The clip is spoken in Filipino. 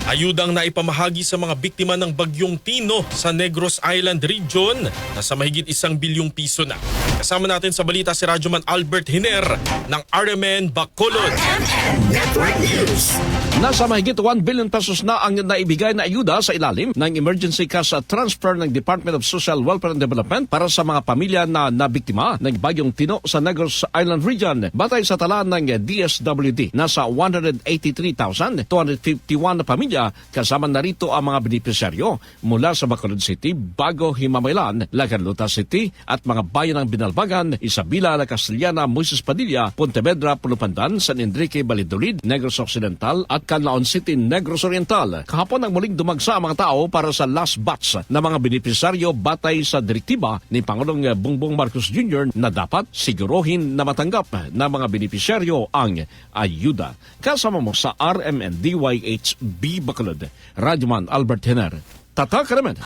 Ayudang naipamahagi sa mga biktima ng Bagyong Tino sa Negros Island Region na sa mahigit 1 bilyong piso na. Kasama natin sa balita si Radyoman Albert Hiner ng RMN Bacolod. Network News. Nasa mahigit 1 billion pesos na ang naibigay na ayuda sa ilalim ng emergency cash transfer ng Department of Social Welfare and Development para sa mga pamilya na nabiktima ng Bagyong Tino sa Negros Island Region. Batay sa tala ng DSWD, nasa 183,251 na pamilya kasama na rito ang mga benepisyaryo mula sa Bacolod City, Bago, Himamaylan, Lacanluta City at mga bayan ng Binalbagan, Isabela, La Castellana, Moises Padilla, Pontevedra, Pulupandan, San Enrique, Valladolid, Negros Occidental at Canlaon City, Negros Oriental. Kahapon ang muling dumagsa ang mga tao para sa last batch na mga benepisyaryo batay sa direktiba ni Pangulong Bongbong Marcos Jr. na dapat siguruhin na matanggap ng mga benepisyaryo ang ayuda. Kasama mo sa RMN DYHB Bacolod, Radyoman Albert Hiner. Tatak naman.